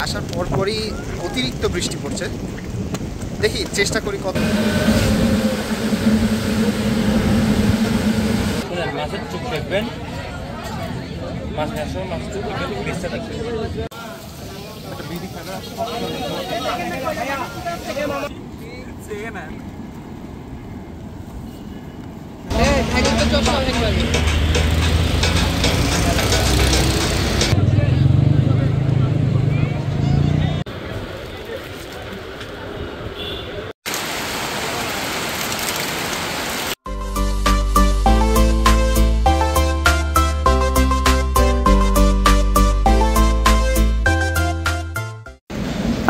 আসার পরপরই অতিরিক্ত বৃষ্টি পড়ছে। দেখি চেষ্টা করি কত। মাছের চুপ দেখবেন, মাছ আসো, মাছ চুপ দেখবেন, বেঁচে থাকবে।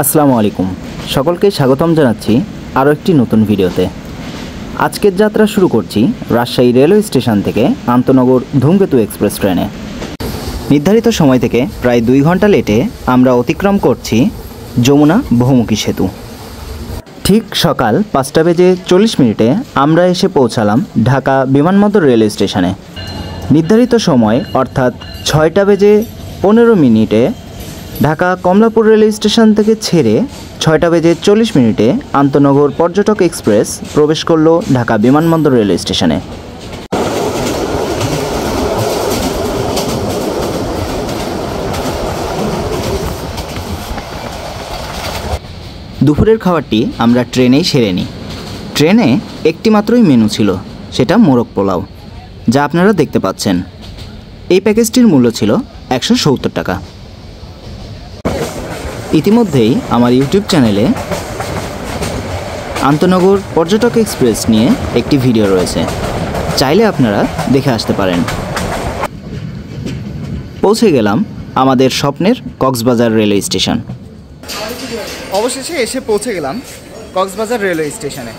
আসসালামু আলাইকুম, সকলকে স্বাগতম জানাচ্ছি আরও একটি নতুন ভিডিওতে। আজকের যাত্রা শুরু করছি রাজশাহী রেলওয়ে স্টেশন থেকে আন্তনগর ধূমকেতু এক্সপ্রেস ট্রেনে। নির্ধারিত সময় থেকে প্রায় 2 ঘন্টা লেটে আমরা অতিক্রম করছি যমুনা বহুমুখী সেতু। ঠিক সকাল 5:40 আমরা এসে পৌঁছালাম ঢাকা বিমানবন্দর রেলওয়ে স্টেশনে। নির্ধারিত সময় অর্থাৎ 6:15 ঢাকা কমলাপুর রেলওয়ে স্টেশন থেকে ছেড়ে 6:40 আন্তনগর পর্যটক এক্সপ্রেস প্রবেশ করল ঢাকা বিমানবন্দর রেলওয়ে স্টেশনে। দুপুরের খাবারটি আমরা ট্রেনেই সেরে নিই। ট্রেনে একটি মাত্রই মেনু ছিল, সেটা মোরগ পোলাও, যা আপনারা দেখতে পাচ্ছেন। এই প্যাকেজটির মূল্য ছিল 170 টাকা। ইতিমধ্যেই আমার ইউটিউব চ্যানেলে আন্তনগর পর্যটক এক্সপ্রেস নিয়ে একটি ভিডিও রয়েছে, চাইলে আপনারা দেখে আসতে পারেন। পৌঁছে গেলাম আমাদের স্বপ্নের কক্সবাজার রেলওয়ে স্টেশন। অবশেষে এসে পৌঁছে গেলাম কক্সবাজার রেলওয়ে স্টেশনে।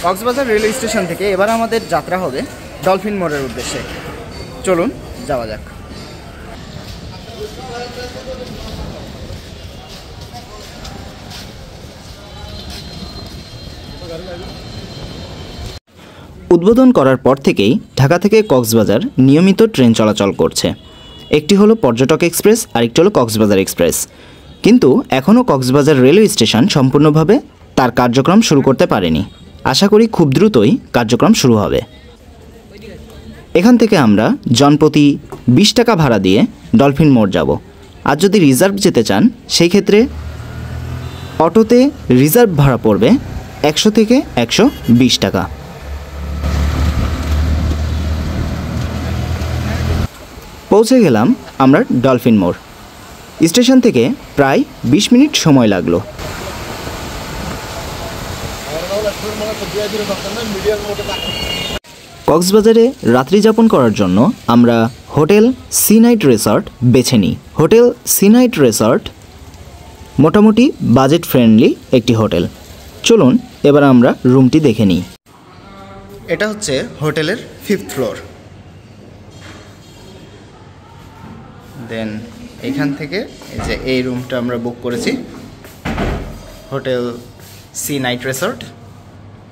কক্সবাজার রেলওয়ে স্টেশন থেকে এবার আমাদের যাত্রা হবে ডলফিন মোড়ের উদ্দেশ্যে। চলুন যাওয়া যাক। উদ্বোধন করার পর থেকেই ঢাকা থেকে কক্সবাজার নিয়মিত ট্রেন চলাচল করছে। একটি হলো পর্যটক এক্সপ্রেস, আরেকটি হলো কক্সবাজার এক্সপ্রেস। কিন্তু এখনও কক্সবাজার রেলওয়ে স্টেশন সম্পূর্ণভাবে তার কার্যক্রম শুরু করতে পারেনি। আশা করি খুব দ্রুতই কার্যক্রম শুরু হবে। এখান থেকে আমরা জনপ্রতি 20 টাকা ভাড়া দিয়ে ডলফিন মোড় যাব। আর যদি রিজার্ভ যেতে চান সেই ক্ষেত্রে অটোতে রিজার্ভ ভাড়া পড়বে 100 থেকে 120 টাকা। পৌঁছে গেলাম আমরা ডলফিন মোড়। স্টেশন থেকে প্রায় 20 মিনিট সময় লাগলো। কক্সবাজারে রাত্রি যাপন করার জন্য আমরা হোটেল সি নাইট রিসর্ট বেছে নিই। হোটেল সি নাইট রিসর্ট মোটামুটি বাজেট ফ্রেন্ডলি একটি হোটেল। চলুন এবার আমরা রুমটি দেখে নিই। এটা হচ্ছে হোটেলের 5th ফ্লোর। দেন এখান থেকে এই যে এই রুমটা আমরা বুক করেছি, hotel sea night resort,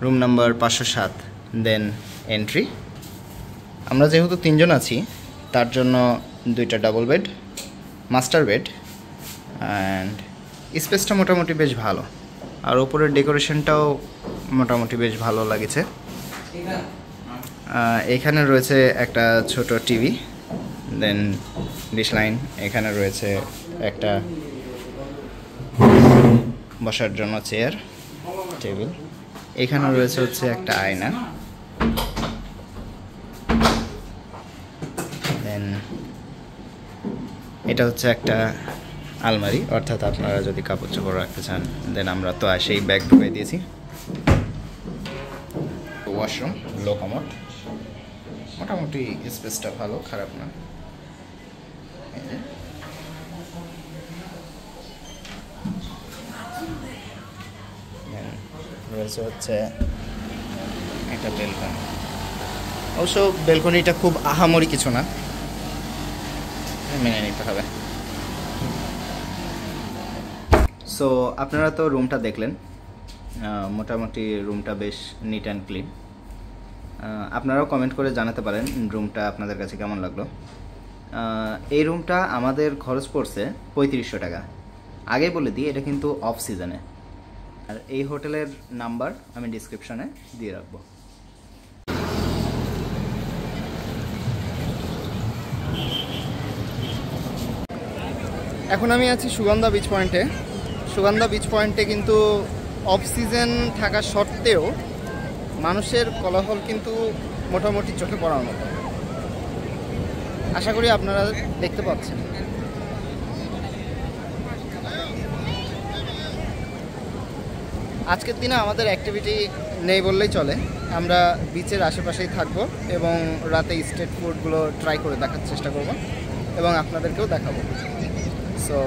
room number 507। Then entry. আমরা যেহেতু 3 জন আছি তার জন্য 2টা double bed, master bed, and স্পেসটা মোটামুটি বেশ ভালো। আর ওপরের ডেকোরেশনটাও মোটামুটি বেশ ভালো লাগছে। এখানে রয়েছে একটা ছোট টিভি, দেন ডিশ লাইন। এখানে রয়েছে একটা বসার জন্য চেয়ার, টেবিল। এখানে রয়েছে হচ্ছে একটা আয়না। দেন এটা হচ্ছে একটা আলমারি, অর্থাৎ আপনারা যদি কাপড় চোপড় রাখতে চান। দেন আমরা তো সেই ব্যাগ ঢুকিয়ে দিয়েছি। ওয়াশরুম, লো কমোড, মোটামুটি স্পেসটা ভালো, খারাপ না। রয়েছে হচ্ছে একটা বেলকনি। অবশ্য বেলকনিটা খুব আহামরি কিছু না, মেনে নিতে হবে। সো আপনারা তো রুমটা দেখলেন, মোটামুটি রুমটা বেশ নিট অ্যান্ড ক্লিন। আপনারাও কমেন্ট করে জানাতে পারেন রুমটা আপনাদের কাছে কেমন লাগলো। এই রুমটা আমাদের খরচ পড়ছে 3500 টাকা। আগে বলে দিই এটা কিন্তু অফ সিজনে। আর এই হোটেলের নাম্বার আমি ডিসক্রিপশনে দিয়ে রাখবো। এখন আমি আছি সুগন্ধা বিচ পয়েন্টে। সুগন্ধা বিচ পয়েন্টে কিন্তু অফ সিজন থাকা সত্ত্বেও মানুষের কোলাহল কিন্তু মোটামুটি চোখে পড়ার মতো। আশা করি আপনারা দেখতে পাচ্ছেন। আজকের দিনে আমাদের অ্যাক্টিভিটি নেই বললেই চলে। আমরা বিচের আশেপাশেই থাকবো এবং রাতে স্ট্রিট ফুডগুলো ট্রাই করে দেখার চেষ্টা করব এবং আপনাদেরকেও দেখাবো। সো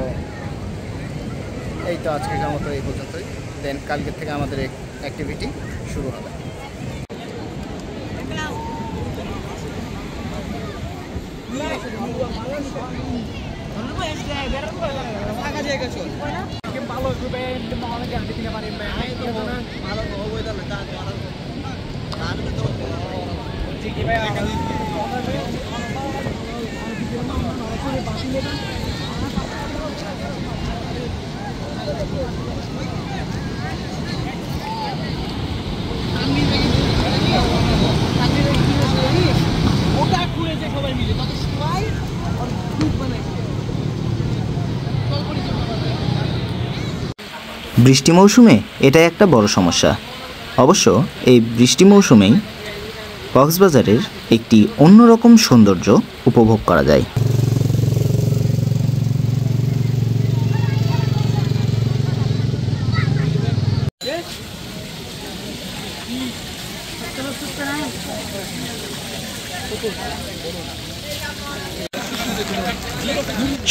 এই তো আজকের মতো এই পর্যন্তই। দেন কালকের থেকে আমাদের অ্যাক্টিভিটি শুরু হবে। বৃষ্টি মৌসুমে এটাই একটা বড় সমস্যা। অবশ্য এই বৃষ্টি মৌসুমেই কক্সবাজারের একটি অন্যরকম সৌন্দর্য উপভোগ করা যায়।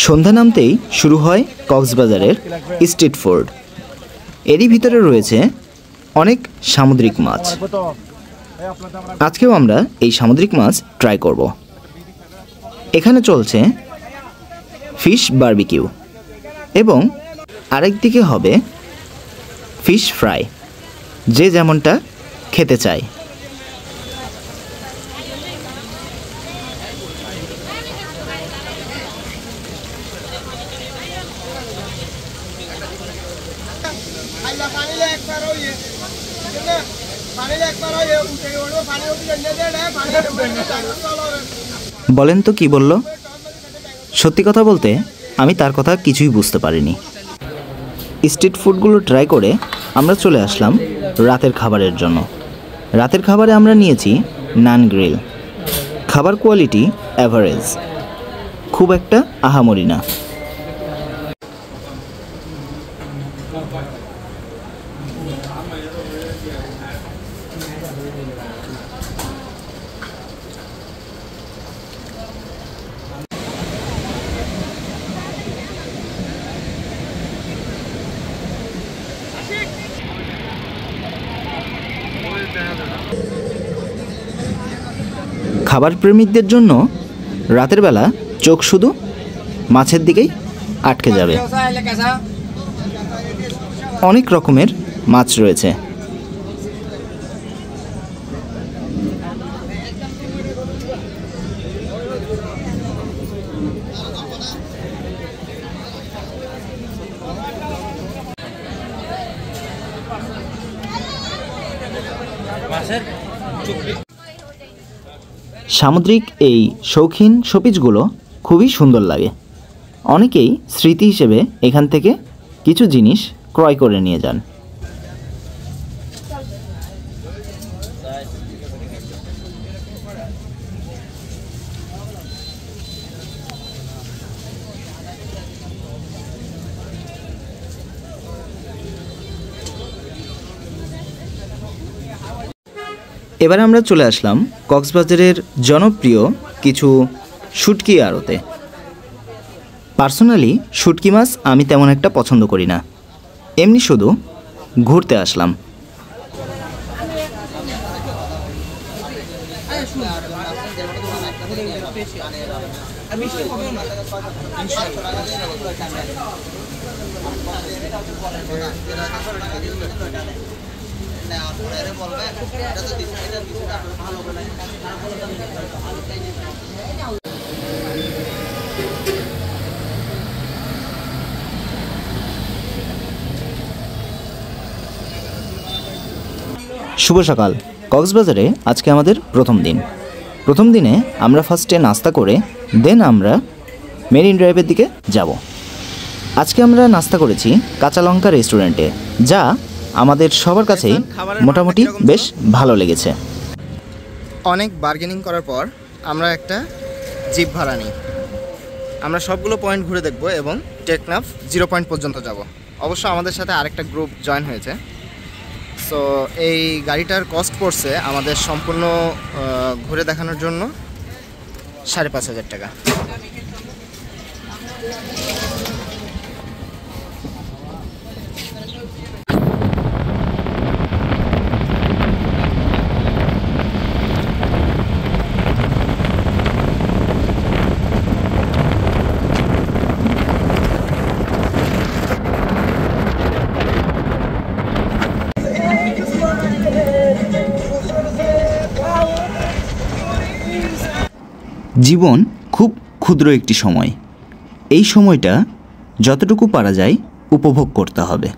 সন্ধ্যা নামতেই শুরু হয় কক্সবাজারের স্ট্রিট ফুড। এরই ভিতরে রয়েছে অনেক সামুদ্রিক মাছ। আজকেও আমরা এই সামুদ্রিক মাছ ট্রাই করব। এখানে চলছে ফিশ বারবিকিউ এবং আরেক দিকে হবে ফিশ ফ্রাই, যে যেমনটা খেতে চায়। বলেন তো কি বলল? সত্যি কথা বলতে আমি তার কথা কিছুই বুঝতে পারিনি। স্ট্রিট ফুডগুলো ট্রাই করে আমরা চলে আসলাম রাতের খাবারের জন্য। রাতের খাবারে আমরা নিয়েছি নান গ্রিল। খাবার কোয়ালিটি অ্যাভারেজ, খুব একটা আহামরি না। খাবার প্রেমিকদের জন্য রাতের বেলা চোখ শুধু মাছের দিকেই আটকে যাবে। অনেক রকমের মাছ রয়েছে। সামুদ্রিক এই শৌখিন শোপিসগুলো খুবই সুন্দর লাগে। অনেকেই স্মৃতি হিসেবে এখান থেকে কিছু জিনিস ক্রয় করে নিয়ে যান। এবার আমরা চলে আসলাম কক্সবাজারের জনপ্রিয় কিছু শুটকি আড়তে। পার্সোনালি শুটকি মাছ আমি তেমন একটা পছন্দ করি না, এমনি শুধু ঘুরতে আসলাম। শুভ সকাল। কক্সবাজারে আজকে আমাদের প্রথম দিনে আমরা ফার্স্টে নাস্তা করে দেন আমরা মেরিন ড্রাইভের দিকে যাব। আজকে আমরা নাস্তা করেছি কাঁচা লঙ্কা রেস্টুরেন্টে, যা আমাদের সবার কাছেই মোটামুটি বেশ ভালো লেগেছে। অনেক বার্গেনিং করার পর আমরা একটা জিপ ভাড়া নিই। আমরা সবগুলো পয়েন্ট ঘুরে দেখব এবং টেকনাফ 0 পয়েন্ট পর্যন্ত যাব। অবশ্য আমাদের সাথে আরেকটা গ্রুপ জয়েন হয়েছে। সো এই গাড়িটার কস্ট পড়ছে আমাদের সম্পূর্ণ ঘুরে দেখানোর জন্য 5,500 টাকা। জীবন খুব ক্ষুদ্র একটি সময়, এই সময়টা যতটুকু পারা যায় উপভোগ করতে হবে।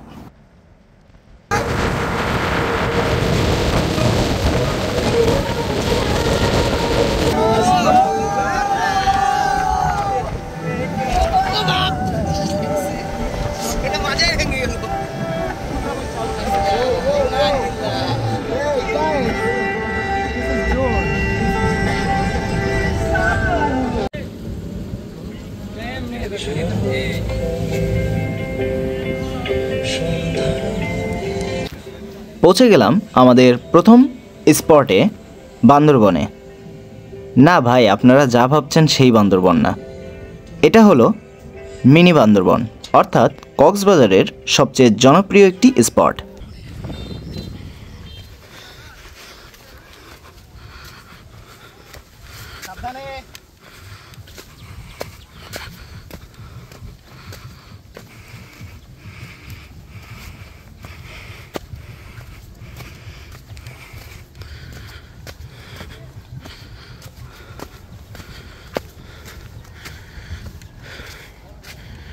পৌঁছে গেলাম আমাদের প্রথম স্পটে, বান্দরবনে। না ভাই, আপনারা যা ভাবছেন সেই বান্দরবন না, এটা হলো মিনি বান্দরবন, অর্থাৎ কক্সবাজারের সবচেয়ে জনপ্রিয় একটি স্পট।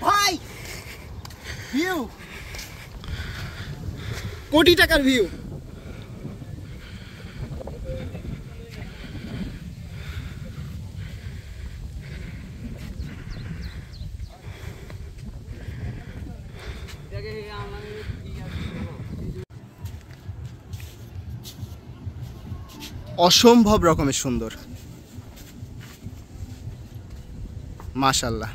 ভাই ভিউ, কোটি টাকার ভিউ। অসম্ভব রকমের সুন্দর, মাশাআল্লাহ।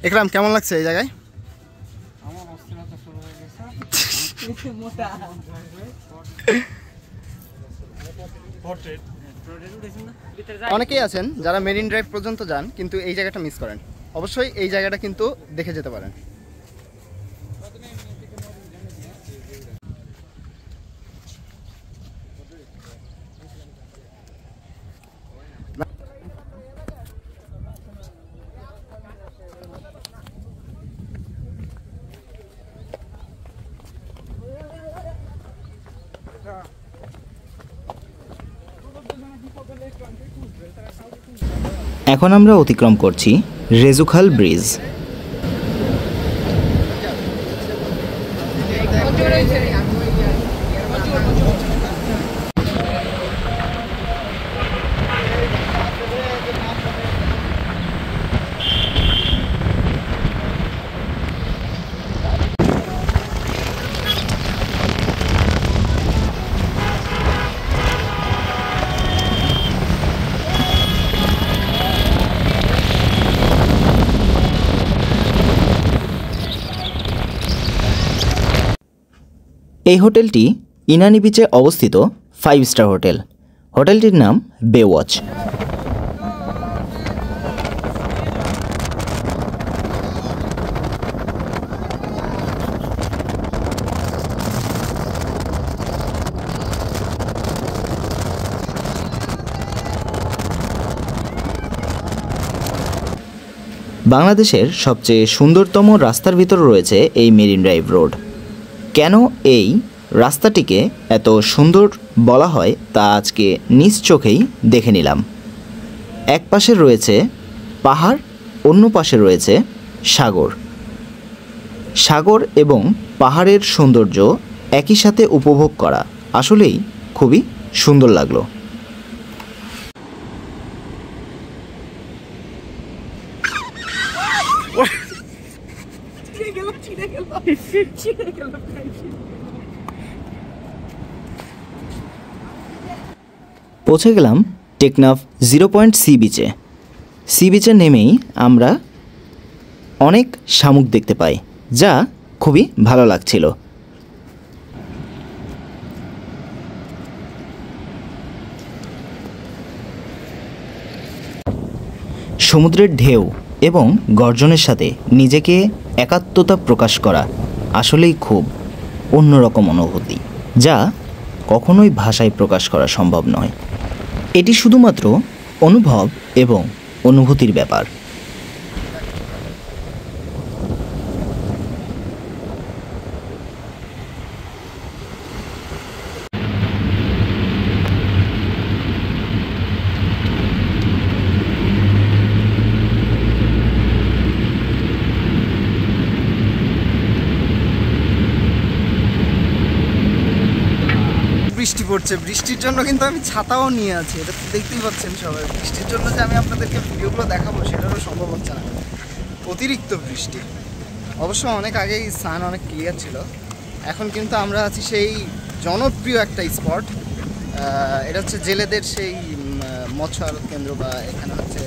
একরাম, কেমন লাগছে এই জায়গায়? অনেকেই আছেন যারা মেরিন ড্রাইভ পর্যন্ত যান কিন্তু এই জায়গাটা মিস করেন। অবশ্যই এই জায়গাটা কিন্তু দেখে যেতে পারেন। এখন আমরা অতিক্রম করছি রেজুখাল ব্রিজ। এই হোটেলটি ইনানি বিচে অবস্থিত 5 স্টার হোটেল। হোটেলটির নাম বে ওয়াচ। বাংলাদেশের সবচেয়ে সুন্দরতম রাস্তার ভিতর রয়েছে এই মেরিন ড্রাইভ রোড। কেন এই রাস্তাটিকে এত সুন্দর বলা হয় তা আজকে নিজ চোখেই দেখে নিলাম। এক পাশে রয়েছে পাহাড়, অন্য পাশে রয়েছে সাগর। সাগর এবং পাহাড়ের সৌন্দর্য একই সাথে উপভোগ করা আসলেই খুবই সুন্দর লাগলো। পৌঁছে গেলাম টেকনাফ 0 পয়েন্ট সি বিচে। সি বিচে নেমেই আমরা অনেক শামুক দেখতে পাই, যা খুবই ভালো লাগছিল। সমুদ্রের ঢেউ এবং গর্জনের সাথে নিজেকে একাত্মতা প্রকাশ করা আসলেই খুব অন্যরকম অনুভূতি, যা কখনোই ভাষায় প্রকাশ করা সম্ভব নয়। এটি শুধুমাত্র অনুভব এবং অনুভূতির ব্যাপার। বৃষ্টি পড়ছে, বৃষ্টির জন্য কিন্তু আমি ছাতাও নিয়ে আছি, এটা তো দেখতেই পাচ্ছেন সবাই। বৃষ্টির জন্য যে আমি আপনাদেরকে ভিডিওগুলো দেখাবো সেটারও সম্ভব হচ্ছে না, অতিরিক্ত বৃষ্টি। অবশ্য অনেক আগেই সান অনেক ক্লিয়ার ছিল। এখন কিন্তু আমরা আছি সেই জনপ্রিয় একটা স্পট, এটা হচ্ছে জেলেদের সেই মৎস্য আড়ত কেন্দ্র, বা এখানে হচ্ছে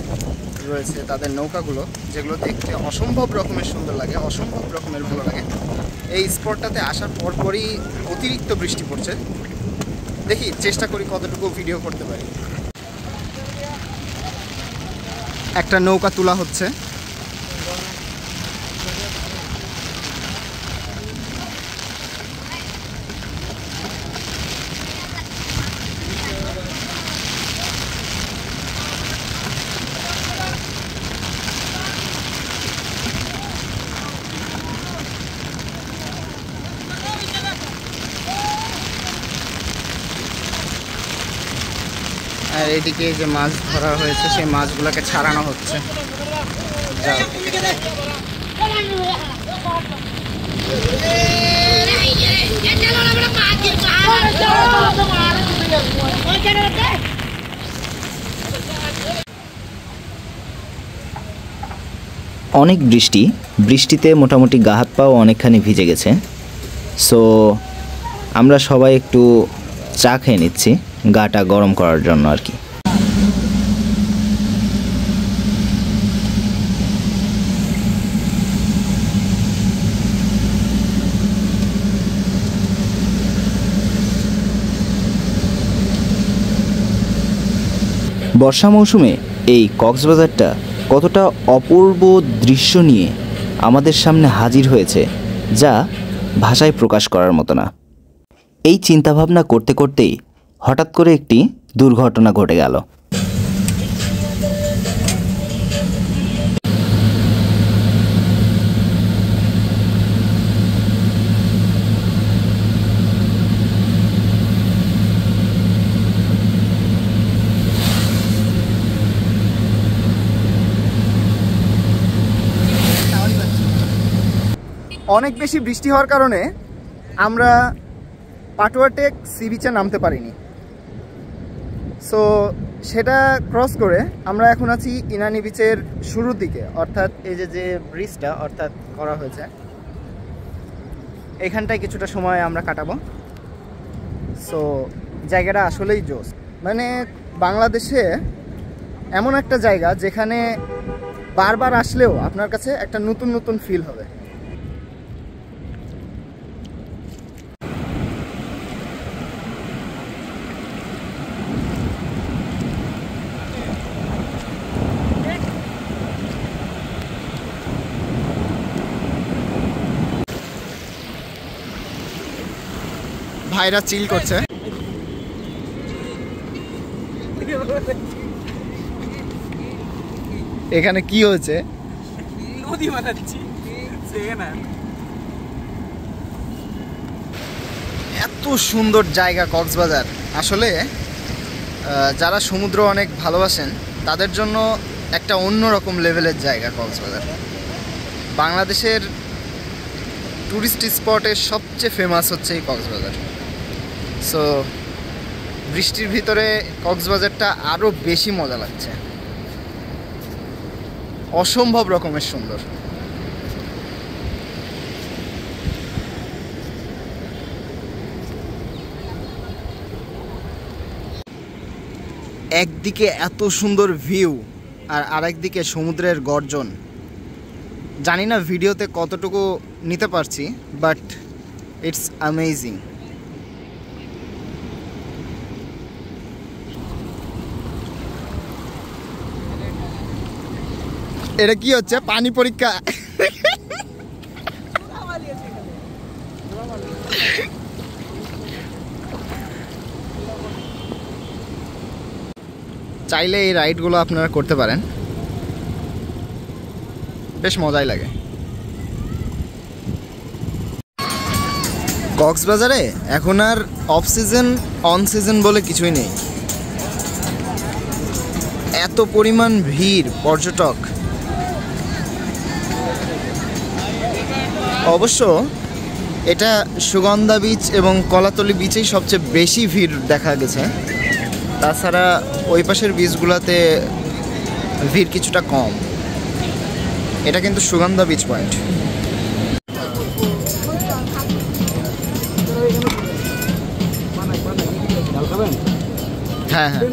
রয়েছে তাদের নৌকাগুলো, যেগুলো দেখতে অসম্ভব রকমের সুন্দর লাগে, অসম্ভব রকমের ভালো লাগে। এই স্পটটাতে আসার পরপরই অতিরিক্ত বৃষ্টি পড়ছে। দেখি চেষ্টা করি কতটুকু ভিডিও করতে পারি। একটা নৌকা তোলা হচ্ছে, আর এদিকে যে মাছ ধরা হয়েছে সেই মাছগুলোকে ছাড়ানো হচ্ছে। অনেক বৃষ্টিতে মোটামুটি গা হাত পাও অনেকখানি ভিজে গেছে। সো আমরা সবাই একটু চা খেয়ে নিচ্ছি গাটা গরম করার জন্য আর কি। বর্ষা মৌসুমে এই কক্সবাজারটা কতটা অপূর্ব দৃশ্য নিয়ে আমাদের সামনে হাজির হয়েছে, যা ভাষায় প্রকাশ করার মতো না। এই চিন্তাভাবনা করতে করতেই হঠাৎ করে একটি দুর্ঘটনা ঘটে গেল। অনেক বেশি বৃষ্টি হওয়ার কারণে আমরা পাটুয়াটেক সি বিচে নামতে পারিনি। সো সেটা ক্রস করে আমরা এখন আছি ইনানি বিচের শুরুর দিকে, অর্থাৎ এই যে ব্রিজটা অর্থাৎ করা হয়েছে, এখানটায় কিছুটা সময় আমরা কাটাবো। সো জায়গাটা আসলেই জোস, মানে বাংলাদেশে এমন একটা জায়গা যেখানে বারবার আসলেও আপনার কাছে একটা নতুন নতুন ফিল হবে। ভাইরা চিল করছে। এখানে কি হয়েছে? নদী বানাচ্ছি। এত সুন্দর জায়গা কক্সবাজার, আসলে যারা সমুদ্র অনেক ভালোবাসেন তাদের জন্য একটা অন্যরকম লেভেলের জায়গা কক্সবাজার। বাংলাদেশের ট্যুরিস্ট স্পটের সবচেয়ে ফেমাস হচ্ছে এই কক্সবাজার। সো বৃষ্টির ভিতরে কক্সবাজারটা আরও বেশি মজা লাগছে, অসম্ভব রকমের সুন্দর। একদিকে এত সুন্দর ভিউ আর আরেকদিকে সমুদ্রের গর্জন। জানি না ভিডিওতে কতটুকু নিতে পারছি, বাট ইটস অ্যামেজিং। এটা কি হচ্ছে? পানি পরীক্ষা। চাইলে এই রাইডগুলো আপনারা করতে পারেন, বেশ মজাই লাগে। কক্সবাজারে এখন আর অফ সিজন অন সিজন বলে কিছুই নেই। এত পরিমাণ ভিড় পর্যটক। অবশ্য এটা সুগন্ধা বিচ এবং কলাতলি বিচেই সবচেয়ে বেশি ভিড় দেখা গেছে। তাছাড়া ওই পাশের বিচগুলোতে ভিড় কিছুটা কম। এটা কিন্তু সুগন্ধা বিচ পয়েন্ট। হ্যাঁ হ্যাঁ,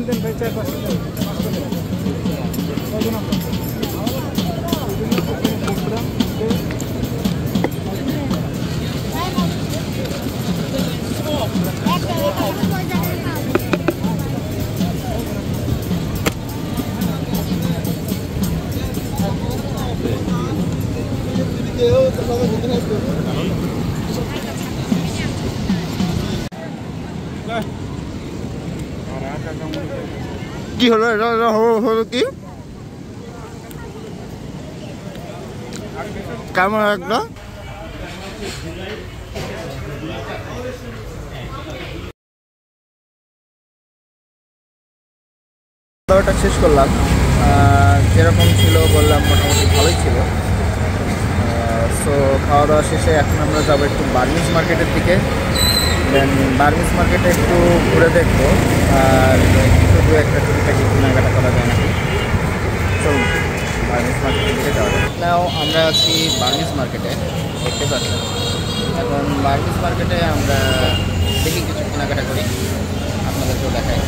কি হলো? এটা হলো কি? কেমন একটা খাওয়াটা শেষ করলাম। যেরকম ছিল বললাম মোটামুটি ভালোই ছিল। সো খাওয়া দাওয়া শেষে এখন আমরা যাবো একটু বার্মিজ মার্কেটের দিকে। দেন বার্মিজ মার্কেটে একটু ঘুরে দেখবো আর শুধু একটা টুকিটাকি কেনাকাটা করা যায় নাকি। চলুন বার্মিজ মার্কেটের দিকে যাওয়া যায়। নাও আমরা আছি বার্মিজ মার্কেটে, দেখতে পাচ্ছেন। এখন বার্মিজ মার্কেটে আমরা দেখি কিছু কেনাকাটা করি, আপনাদেরকেও দেখাই।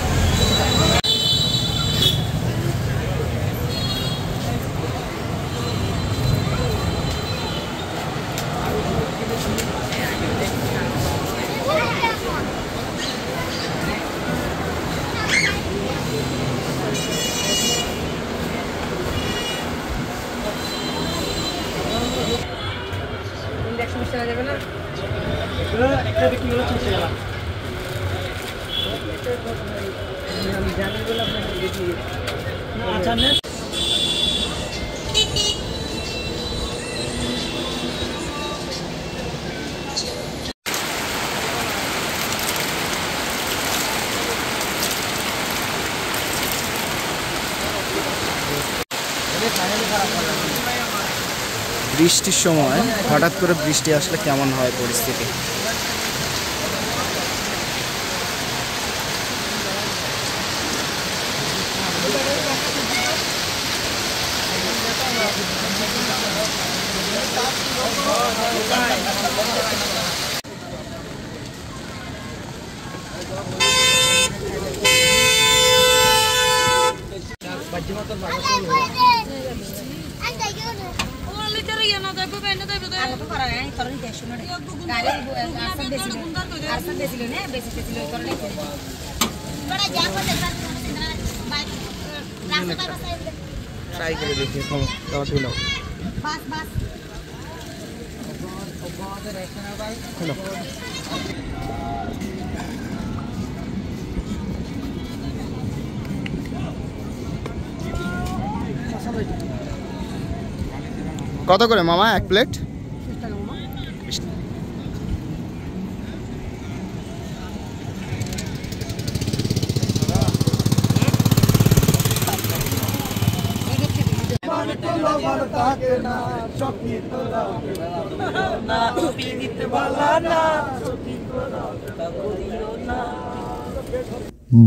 বৃষ্টির সময় হঠাৎ করে বৃষ্টি আসলে কেমন হয় পরিস্থিতি। ট্রাই করে দেখি খাওয়া ছিল। কত করে মামা এক প্লেট?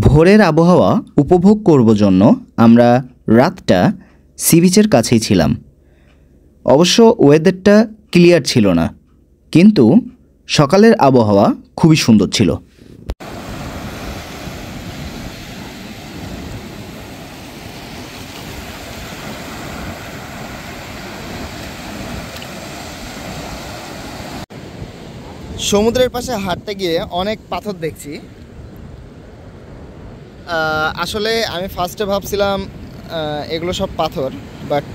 ভোরের আবহাওয়া উপভোগ করব জন্য আমরা রাতটা সি বিচের কাছেই ছিলাম। অবশ্য ওয়েদারটা ক্লিয়ার ছিল না, কিন্তু সকালের আবহাওয়া খুবই সুন্দর ছিল। সমুদ্রের পাশে হাঁটতে গিয়ে অনেক পাথর দেখছি। আসলে আমি ফার্স্টে ভাবছিলাম এগুলো সব পাথর, বাট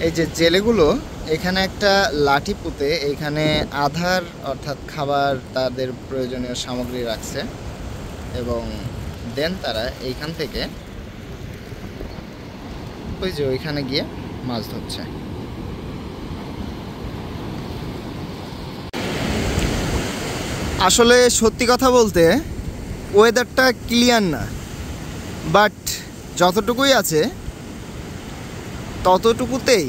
এই যে জেলেগুলো এখানে একটা লাঠি পুঁতে এইখানে আধার অর্থাৎ খাবার তাদের প্রয়োজনীয় সামগ্রী রাখছে, এবং দেন তারা এইখান থেকে ওই যে ওইখানে গিয়ে মাছ ধরছে। আসলে সত্যি কথা বলতে ওয়েদারটা ক্লিয়ার না, বাট যতটুকুই আছে ততটুকুতেই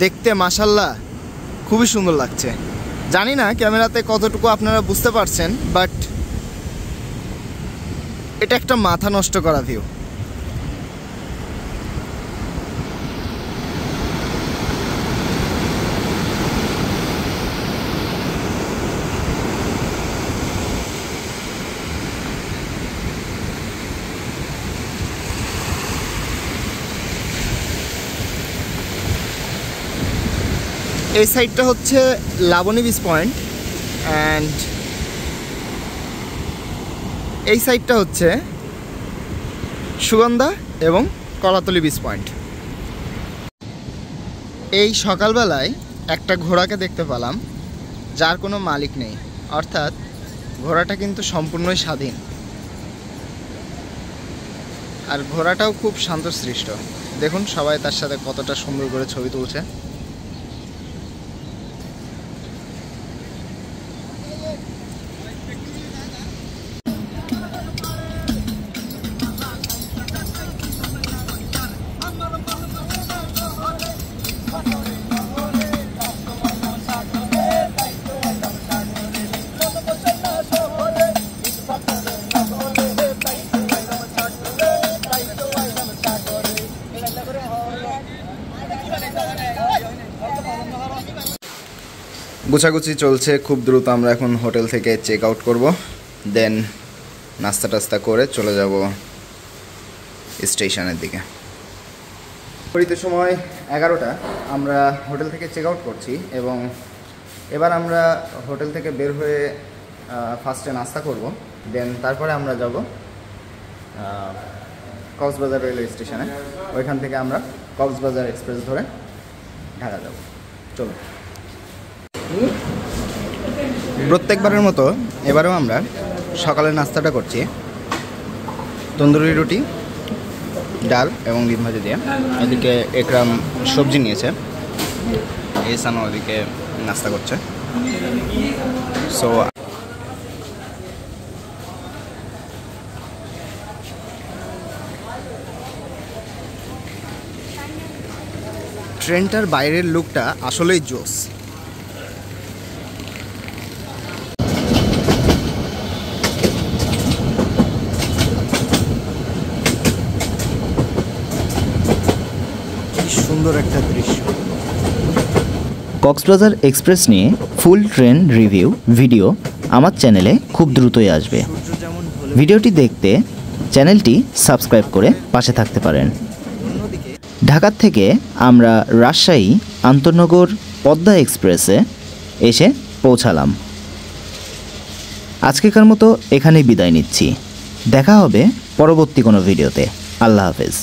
দেখতে মাশাআল্লাহ খুবই সুন্দর লাগছে। জানি না ক্যামেরাতে কতটুকু আপনারা বুঝতে পারছেন, বাট এটা একটা মাথা নষ্ট করা ভিউ। এই সাইডটা হচ্ছে লাবণী বিচ পয়েন্ট, অ্যান্ড এই সাইডটা হচ্ছে সুগন্ধা এবং কলাতলি বিচ পয়েন্ট। এই সকালবেলায় একটা ঘোড়াকে দেখতে পেলাম যার কোনো মালিক নেই, অর্থাৎ ঘোড়াটা কিন্তু সম্পূর্ণই স্বাধীন, আর ঘোড়াটাও খুব শান্তশিষ্ট। দেখুন সবাই তার সাথে কতটা সুন্দর করে ছবি তুলছে। গুছাগুছি চলছে খুব দ্রুত। আমরা এখন হোটেল থেকে চেক আউট করব, দেন নাস্তা টাস্তা করে চলে যাব স্টেশনের দিকে। ঘড়িতে সময় 11টা, আমরা হোটেল থেকে চেক আউট করছি এবং এবার আমরা হোটেল থেকে বের হয়ে ফার্স্টে নাস্তা করব, দেন তারপরে আমরা যাব কক্সবাজার রেলওয়ে স্টেশনে। ওইখান থেকে আমরা কক্সবাজার এক্সপ্রেস ধরে ঢাকা যাব। চলো। প্রত্যেকবারের মতো এবারেও আমরা সকালের নাস্তাটা করছি তন্দুরি রুটি, ডাল এবং ডিম ভাজি দিয়ে। এদিকে একরাম সবজি নিয়েছে, এসানো ওদিকে নাস্তা করছে। সো ট্রেনটার বাইরের লুকটা আসলেই জোস। সুন্দর একটা দৃশ্য। কক্সবাজার এক্সপ্রেস নিয়ে ফুল ট্রেন রিভিউ ভিডিও আমার চ্যানেলে খুব দ্রুতই আসবে। ভিডিওটি দেখতে চ্যানেলটি সাবস্ক্রাইব করে পাশে থাকতে পারেন। ঢাকা থেকে আমরা রাজশাহী আন্তনগর পদ্মা এক্সপ্রেসে এসে পৌঁছালাম। আজকেকার মতো এখানেই বিদায় নিচ্ছি। দেখা হবে পরবর্তী কোনো ভিডিওতে। আল্লাহ হাফেজ।